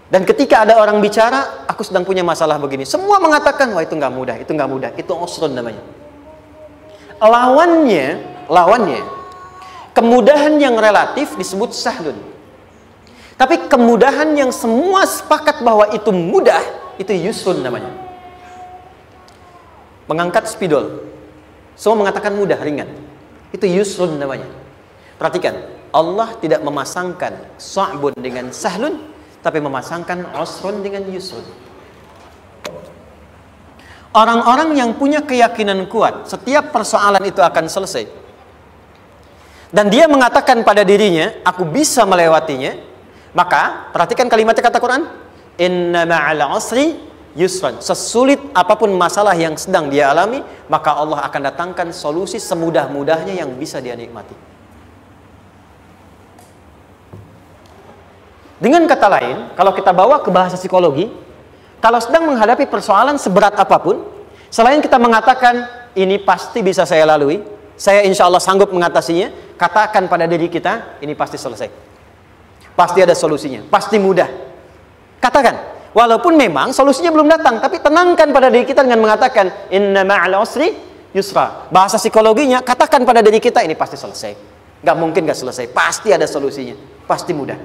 Dan ketika ada orang bicara, aku sedang punya masalah begini. Semua mengatakan, wah itu nggak mudah, itu nggak mudah. Itu usrun namanya. Lawannya, kemudahan yang relatif disebut sahlun. Tapi kemudahan yang semua sepakat bahwa itu mudah, itu yusrun namanya. Mengangkat spidol, semua mengatakan mudah, ringan. Itu yusrun namanya. Perhatikan, Allah tidak memasangkan sa'bun dengan sahlun, tapi memasangkan usrun dengan yusrun. Orang-orang yang punya keyakinan kuat, setiap persoalan itu akan selesai. Dan dia mengatakan pada dirinya, aku bisa melewatinya. Maka, perhatikan kalimatnya kata Quran. Inna ma'al usri yusran. Sesulit apapun masalah yang sedang dia alami, maka Allah akan datangkan solusi semudah-mudahnya yang bisa dia nikmati. Dengan kata lain, kalau kita bawa ke bahasa psikologi, kalau sedang menghadapi persoalan seberat apapun, selain kita mengatakan, ini pasti bisa saya lalui, saya insya Allah sanggup mengatasinya, katakan pada diri kita, ini pasti selesai. Pasti ada solusinya, pasti mudah. Katakan, walaupun memang solusinya belum datang, tapi tenangkan pada diri kita dengan mengatakan, inna ma'al usri yusra. Bahasa psikologinya, katakan pada diri kita, ini pasti selesai. Nggak mungkin nggak selesai. Pasti ada solusinya. Pasti mudah.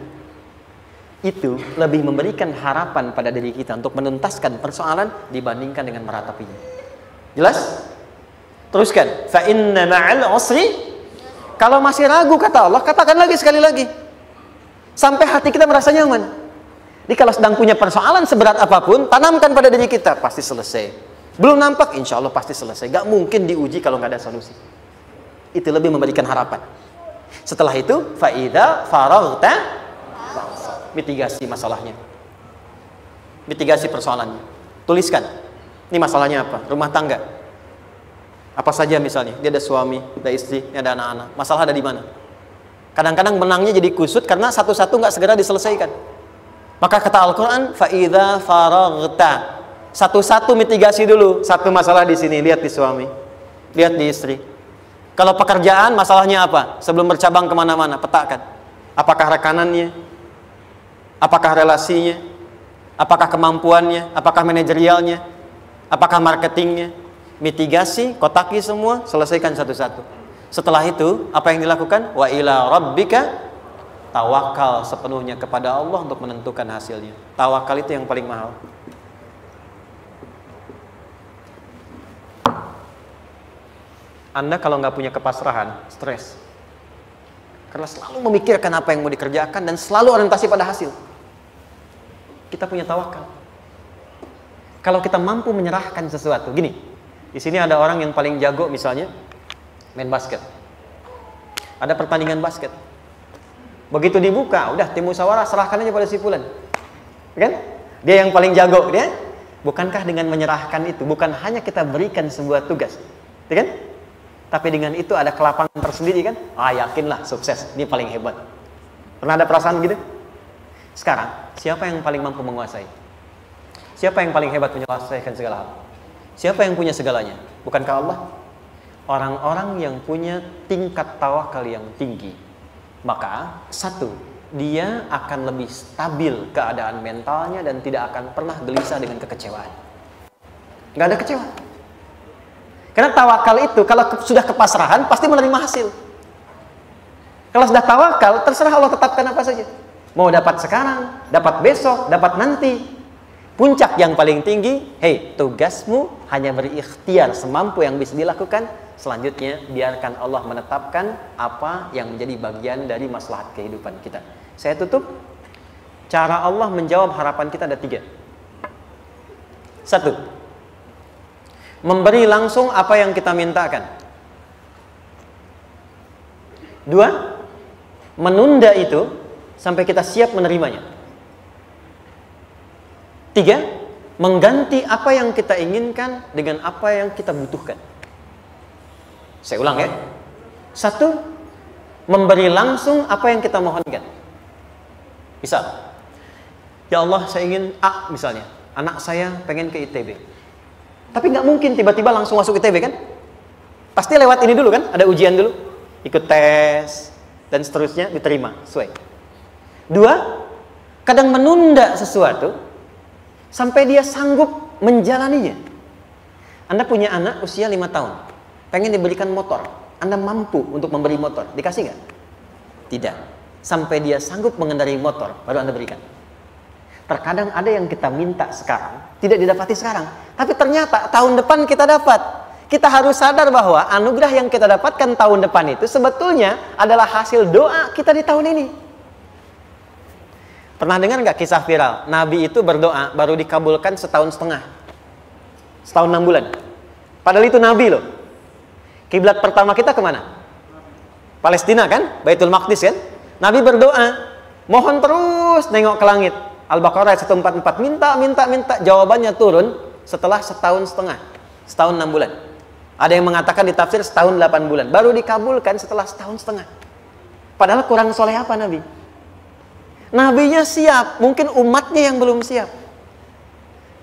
Itu lebih memberikan harapan pada diri kita untuk menuntaskan persoalan dibandingkan dengan meratapinya. Jelas? Teruskan. Fa inna ma'al usri. Kalau masih ragu kata Allah, katakan lagi sekali lagi. Sampai hati kita merasa nyaman. Jadi kalau sedang punya persoalan seberat apapun, tanamkan pada diri kita, pasti selesai. Belum nampak, insya Allah pasti selesai. Gak mungkin diuji kalau nggak ada solusi. Itu lebih memberikan harapan. Setelah itu, fa'idha faraghta, mitigasi masalahnya, mitigasi persoalannya. Tuliskan, ini masalahnya apa? Rumah tangga. Apa saja misalnya, dia ada suami, ada istri, ada anak-anak. Masalah ada di mana? Kadang-kadang menangnya jadi kusut karena satu-satu nggak segera diselesaikan. Maka kata Al-Quran, fa'idha faraghta. Satu-satu mitigasi dulu. Satu masalah di sini, lihat di suami, lihat di istri. Kalau pekerjaan, masalahnya apa? Sebelum bercabang kemana-mana, petakan. Apakah rekanannya? Apakah relasinya? Apakah kemampuannya? Apakah manajerialnya? Apakah marketingnya? Mitigasi, kotaki semua, selesaikan satu-satu. Setelah itu, apa yang dilakukan? Wa ila rabbika, tawakal sepenuhnya kepada Allah untuk menentukan hasilnya. Tawakal itu yang paling mahal. Anda kalau nggak punya kepasrahan, stres. Karena selalu memikirkan apa yang mau dikerjakan dan selalu orientasi pada hasil. Kita punya tawakal. Kalau kita mampu menyerahkan sesuatu, gini. Di sini ada orang yang paling jago misalnya main basket. Ada pertandingan basket. Begitu dibuka, udah tim musyawarah serahkan aja pada si fulan. Kan? Dia yang paling jago, dia. Bukankah dengan menyerahkan itu bukan hanya kita berikan sebuah tugas, ya kan? Tapi dengan itu ada kelapangan tersendiri kan? Yakinlah sukses, ini paling hebat. Pernah ada perasaan gitu? Sekarang, siapa yang paling mampu menguasai? Siapa yang paling hebat menyelesaikan segala hal? Siapa yang punya segalanya? Bukankah Allah? Orang-orang yang punya tingkat tawakal yang tinggi. Maka, satu, dia akan lebih stabil keadaan mentalnya dan tidak akan pernah gelisah dengan kekecewaan. Nggak ada kecewa. Karena tawakal itu kalau sudah kepasrahan pasti menerima hasil. Kalau sudah tawakal, terserah Allah tetapkan apa saja. Mau dapat sekarang, dapat besok, dapat nanti. Puncak yang paling tinggi, tugasmu hanya berikhtiar semampu yang bisa dilakukan. Selanjutnya biarkan Allah menetapkan apa yang menjadi bagian dari maslahat kehidupan kita. Saya tutup. Cara Allah menjawab harapan kita ada 3. 1. Memberi langsung apa yang kita mintakan. 2. Menunda itu sampai kita siap menerimanya. 3. Mengganti apa yang kita inginkan dengan apa yang kita butuhkan. Saya ulang ya. 1. Memberi langsung apa yang kita mohonkan. Misal, ya Allah saya ingin A misalnya, anak saya pengen ke ITB. Tapi nggak mungkin tiba-tiba langsung masuk ITB kan? Pasti lewat ini dulu kan? Ada ujian dulu, ikut tes dan seterusnya diterima sesuai. 2, kadang menunda sesuatu sampai dia sanggup menjalaninya. Anda punya anak usia 5 tahun, pengen diberikan motor. Anda mampu untuk memberi motor, dikasih nggak? Tidak. Sampai dia sanggup mengendarai motor, baru Anda berikan. Terkadang ada yang kita minta sekarang, tidak didapati sekarang. Tapi ternyata tahun depan kita dapat. Kita harus sadar bahwa anugerah yang kita dapatkan tahun depan itu sebetulnya adalah hasil doa kita di tahun ini. Pernah dengar nggak kisah viral? Nabi itu berdoa baru dikabulkan setahun setengah. Setahun 6 bulan. Padahal itu Nabi loh. Kiblat pertama kita kemana? Palestina kan? Baitul Maqdis kan? Nabi berdoa, mohon terus nengok ke langit. Al-Baqarah 144, minta, jawabannya turun setelah setahun setengah, setahun 6 bulan. Ada yang mengatakan di tafsir setahun 8 bulan, baru dikabulkan setelah setahun setengah. Padahal kurang soleh apa Nabi? Nabinya siap, mungkin umatnya yang belum siap.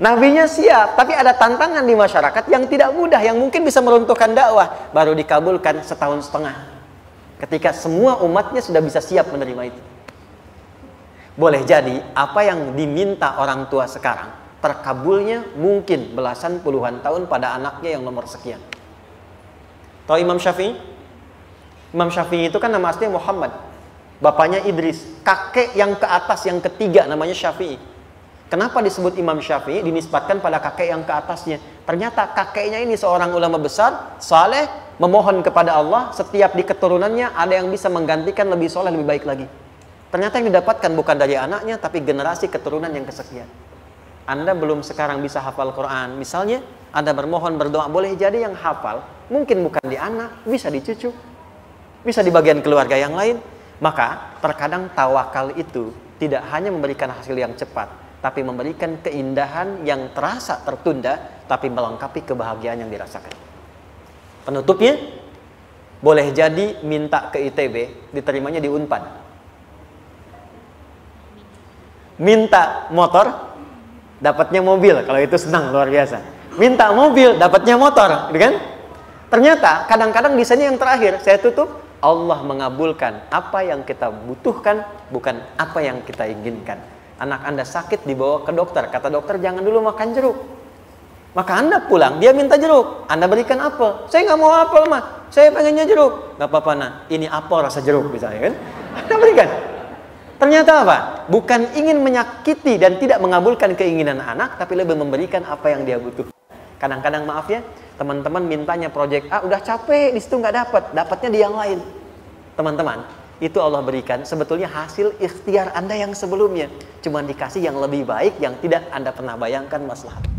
Nabinya siap, tapi ada tantangan di masyarakat yang tidak mudah, yang mungkin bisa meruntuhkan dakwah, baru dikabulkan setahun setengah. Ketika semua umatnya sudah bisa siap menerima itu. Boleh jadi apa yang diminta orang tua sekarang terkabulnya mungkin belasan puluhan tahun pada anaknya yang nomor sekian. Tahu Imam Syafi'i? Imam Syafi'i itu kan nama aslinya Muhammad. Bapaknya Idris. Kakek yang ke atas, yang ketiga namanya Syafi'i. Kenapa disebut Imam Syafi'i? Dinisbatkan pada kakek yang ke atasnya. Ternyata kakeknya ini seorang ulama besar, saleh, memohon kepada Allah. Setiap di keturunannya ada yang bisa menggantikan lebih soleh, lebih baik lagi. Ternyata yang didapatkan bukan dari anaknya, tapi generasi keturunan yang kesekian. Anda belum sekarang bisa hafal Quran. Misalnya, Anda bermohon, berdoa, boleh jadi yang hafal, mungkin bukan di anak, bisa di cucu, bisa di bagian keluarga yang lain. Maka, terkadang tawakal itu tidak hanya memberikan hasil yang cepat, tapi memberikan keindahan yang terasa tertunda, tapi melengkapi kebahagiaan yang dirasakan. Penutupnya, boleh jadi minta ke ITB, diterimanya di Unpad. Minta motor, dapatnya mobil. Kalau itu senang, luar biasa. Minta mobil, dapatnya motor, gitu kan? Ternyata kadang-kadang desainnya yang terakhir, saya tutup, Allah mengabulkan apa yang kita butuhkan, bukan apa yang kita inginkan. Anak Anda sakit, dibawa ke dokter, kata dokter jangan dulu makan jeruk. Maka Anda pulang, dia minta jeruk, Anda berikan apel. Saya nggak mau apel mah, saya pengennya jeruk. Nggak apa-apa nah, ini apel rasa jeruk misalnya kan? Anda berikan. Ternyata apa? Bukan ingin menyakiti dan tidak mengabulkan keinginan anak, tapi lebih memberikan apa yang dia butuh. Kadang-kadang maaf ya, teman-teman mintanya proyek A, udah capek, di situ nggak dapat, dapatnya di yang lain. Teman-teman, itu Allah berikan sebetulnya hasil ikhtiar Anda yang sebelumnya. Cuma dikasih yang lebih baik, yang tidak Anda pernah bayangkan maslahat.